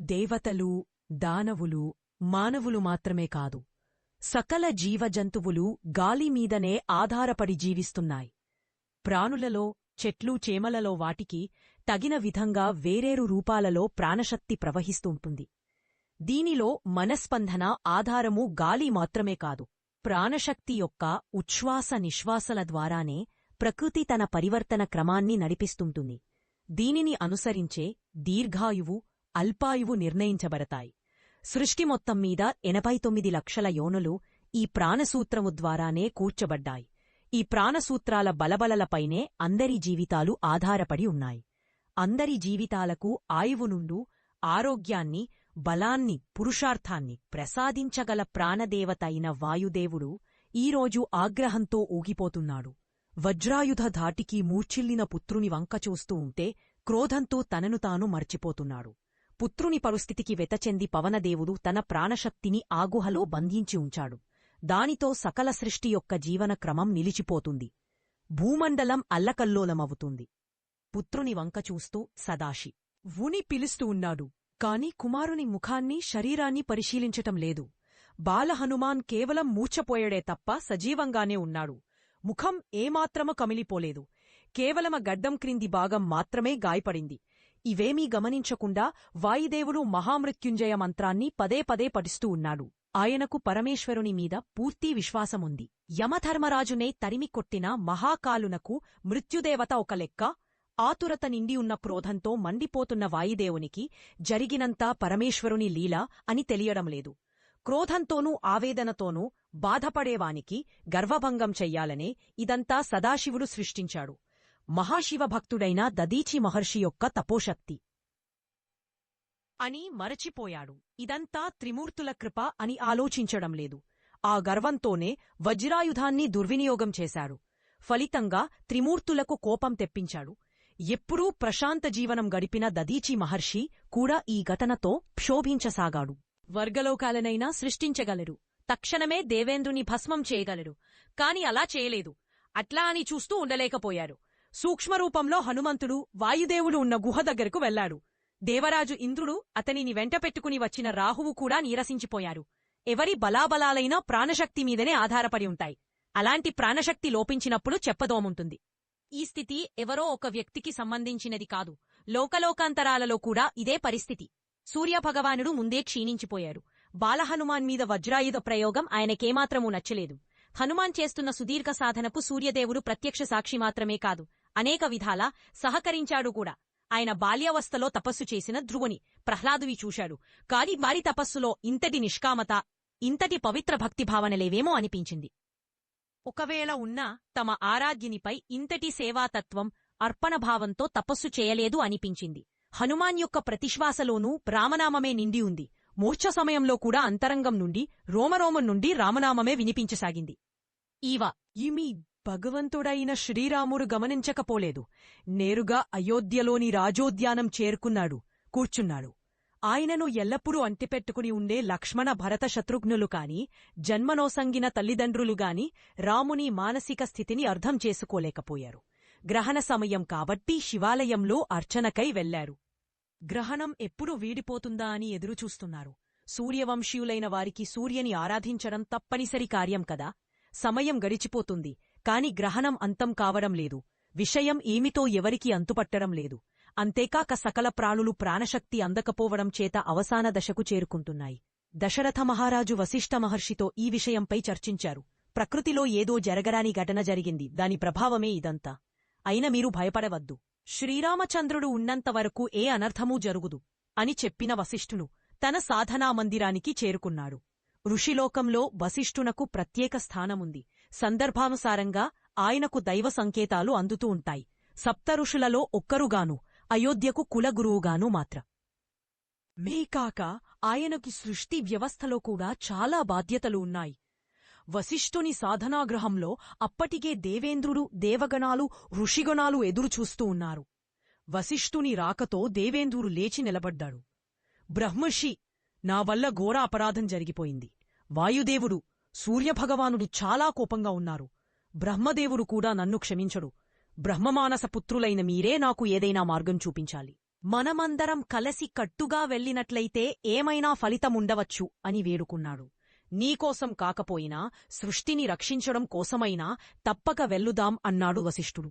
దేవతలు, దానవులు, మానవులు మాత్రమే కాదు, సకల జీవజంతువులు గాలిమీదనే ఆధారపడి జీవిస్తున్నాయి. ప్రాణులలో, చెట్లు చేమలలో వాటికి తగిన విధంగా వేరేరు రూపాలలో ప్రాణశక్తి ప్రవహిస్తుంటుంది. దీనిలో మనస్పందన ఆధారము గాలి మాత్రమే కాదు. ప్రాణశక్తి యొక్క ఉచ్ఛ్వాస నిశ్వాసల ద్వారానే ప్రకృతి తన పరివర్తన క్రమాన్ని నడిపిస్తుంటుంది. దీనిని అనుసరించే దీర్ఘాయువు, అల్పాయువు నిర్ణయించబడతాయి. సృష్టి మొత్తం మీద 89 లక్షల యోనులు ఈ ప్రాణసూత్రము ద్వారానే కూర్చబడ్డాయి. ఈ ప్రాణసూత్రాల బలబలలపైనే అందరి జీవితాలు ఆధారపడి ఉన్నాయి. అందరి జీవితాలకు ఆయువునుండు ఆరోగ్యాన్ని, బలాన్ని, పురుషార్థాన్ని ప్రసాదించగల ప్రాణదేవత అయిన వాయుదేవుడు ఈరోజు ఆగ్రహంతో ఊగిపోతున్నాడు. వజ్రాయుధ ధాటికి మూర్ఛిల్లిన పుత్రుని వంక చూస్తూ ఉంటే క్రోధంతో తనను తాను మర్చిపోతున్నాడు. పుత్రుని పరిస్థితికి వెతచెంది పవనదేవుడు తన ప్రాణశక్తిని ఆగుహలో బంధించి ఉంచాడు. దానితో సకల సృష్టి యొక్క జీవన క్రమం నిలిచిపోతుంది. భూమండలం అల్లకల్లోలమవుతుంది. పుత్రుని వంక చూస్తూ సదాశి వుని పిలుస్తూ ఉన్నాడు. కాని కుమారుని ముఖాన్ని, శరీరాన్ని పరిశీలించటం లేదు. బాలహనుమాన్ కేవలం మూర్ఛపోయాడే తప్ప సజీవంగానే ఉన్నాడు. ముఖం ఏమాత్రము కమిలిపోలేదు. కేవలమ గడ్డం క్రింది భాగం మాత్రమే గాయపడింది. ఇవేమీ గమనించకుండా వాయుదేవుడు మహామృత్యుంజయ మంత్రాన్ని పదే పదే పఠిస్తూ ఉన్నాడు. ఆయనకు పరమేశ్వరుని మీద పూర్తి విశ్వాసముంది. యమధర్మరాజునే తరిమి కొట్టిన మహాకాలునకు మృత్యుదేవత ఒక లెక్క. ఆతురత నిండి ఉన్న క్రోధంతో మండిపోతున్న వాయుదేవునికి జరిగినంతా పరమేశ్వరుని లీల అని తెలియడంలేదు. క్రోధంతోనూ ఆవేదనతోనూ బాధపడేవానికి గర్వభంగం చెయ్యాలనే ఇదంతా సదాశివుడు సృష్టించాడు. మహాశివభక్తుడైన దదీచి మహర్షి యొక్క తపోశక్తి అని మరచిపోయాడు. ఇదంతా త్రిమూర్తుల కృప అని ఆలోచించడం లేదు. ఆ గర్వంతోనే వజ్రాయుధాన్ని దుర్వినియోగం చేశాడు. ఫలితంగా త్రిమూర్తులకు కోపం తెప్పించాడు. ఎప్పుడూ ప్రశాంత జీవనం గడిపిన దదీచి మహర్షి కూడా ఈ ఘటనతో క్షోభించసాగాడు. వర్గలోకాలనైనా సృష్టించగలరు, తక్షణమే దేవేంద్రుని భస్మం చేయగలరు. కాని అలా చేయలేదు. అట్లా అని చూస్తూ ఉండలేకపోయారు. సూక్ష్మరూపంలో హనుమంతుడు వాయుదేవుడు ఉన్న గుహ దగ్గరకు వెళ్లాడు. దేవరాజు ఇంద్రుడు, అతనిని వెంటపెట్టుకుని వచ్చిన రాహువు కూడా నీరసించిపోయారు. ఎవరి బలాబలాలైనా ప్రాణశక్తి మీదనే ఆధారపడి ఉంటాయి. అలాంటి ప్రాణశక్తి లోపించినప్పుడు చెప్పదోముంటుంది. ఈ స్థితి ఎవరో ఒక వ్యక్తికి సంబంధించినది కాదు. లోకలోకాంతరాలలో కూడా ఇదే పరిస్థితి. సూర్యభగవానుడు ముందే క్షీణించిపోయారు. బాలహనుమాన్ మీద వజ్రాయుధ ప్రయోగం ఆయనకేమాత్రమూ నచ్చలేదు. హనుమాన్ చేస్తున్న సుదీర్ఘ సాధనకు సూర్యదేవుడు ప్రత్యక్ష సాక్షి మాత్రమే కాదు, అనేక విధాలా సహకరించాడు కూడా. ఆయన బాల్యావస్థలో తపస్సు చేసిన ధ్రువుని, ప్రహ్లాదువి చూశాడు. కాని వారి తపస్సులో ఇంతటి నిష్కామత, ఇంతటి పవిత్ర భక్తిభావనలేవేమో అనిపించింది. ఒకవేళ ఉన్నా తమ ఆరాధ్యునిపై ఇంతటి సేవాతత్వం, అర్పణభావంతో తపస్సు చేయలేదు అనిపించింది. హనుమాన్ యొక్క ప్రతిశ్వాసలోనూ రామనామమే నిండి ఉంది. మూర్ఛ సమయంలో కూడా అంతరంగం నుండి, రోమరోమం నుండి రామనామమే వినిపించసాగింది. ఈమె భగవంతుడైన శ్రీరాముడు గమనించకపోలేదు. నేరుగా అయోధ్యలోని రాజోద్యానం చేరుకున్నాడు, కూర్చున్నాడు. ఆయనను ఎల్లప్పుడూ అంటిపెట్టుకుని ఉండే లక్ష్మణ, భరత, శత్రుఘ్నులు కాని, జన్మనోసంగిన తల్లిదండ్రులుగాని రాముని మానసిక స్థితిని అర్థం చేసుకోలేకపోయారు. గ్రహణ సమయం కాబట్టి శివాలయంలో అర్చనకై వెళ్లారు. గ్రహణం ఎప్పుడు వీడిపోతుందా అని ఎదురుచూస్తున్నారు. సూర్యవంశీయులైన వారికి సూర్యని ఆరాధించడం తప్పనిసరి కార్యం కదా. సమయం గడిచిపోతుంది, కాని గ్రహణం అంతం కావడం లేదు. విషయం ఏమిటో ఎవరికీ అంతుపట్టడం లేదు. అంతేకాక సకల ప్రాణులు ప్రాణశక్తి అందకపోవడం చేత అవసాన దశకు చేరుకుంటున్నాయి. దశరథ మహారాజు వశిష్ఠ మహర్షితో ఈ విషయంపై చర్చించారు. ప్రకృతిలో ఏదో జరగరాని ఘటన జరిగింది, దాని ప్రభావమే ఇదంతా. అయినా మీరు భయపడవద్దు. శ్రీరామచంద్రుడు ఉన్నంతవరకు ఏ అనర్థమూ జరుగుదు అని చెప్పిన వశిష్ఠును తన సాధనా మందిరానికి చేరుకున్నాడు. ఋషిలోకంలో వశిష్ఠునకు ప్రత్యేక స్థానముంది. సందర్భానుసారంగా ఆయనకు దైవ సంకేతాలు అందుతూ ఉంటాయి. సప్తఋషులలో ఒక్కరుగాను, అయోధ్యకు కులగురువుగాను మేకాక ఆయనకి సృష్టి వ్యవస్థలో కూడా చాలా బాధ్యతలు ఉన్నాయి. వశిష్ఠుని సాధనాగృహంలో అప్పటికే దేవేంద్రుడు, దేవగణాలు, ఋషిగణాలు ఎదురుచూస్తూ ఉన్నారు. వశిష్ఠుని రాకతో దేవేంద్రుడు లేచి నిలబడ్డాడు. బ్రహ్మర్షి, నా వల్ల ఘోర అపరాధం జరిగిపోయింది. వాయుదేవుడు, సూర్యభగవానుడు చాలా కోపంగా ఉన్నారు. బ్రహ్మదేవుడు కూడా నన్ను క్షమించడు. బ్రహ్మమానస పుత్రులైన మీరే నాకు ఏదైనా మార్గం చూపించాలి. మనమందరం కలసి కట్టుగా వెళ్ళినట్లయితే ఏమైనా ఫలితముండవచ్చు అని వేడుకున్నాడు. నీకోసం కాకపోయినా సృష్టిని రక్షించడం కోసమైనా తప్పక వెళ్ళుదాం అన్నాడు వశిష్ఠుడు.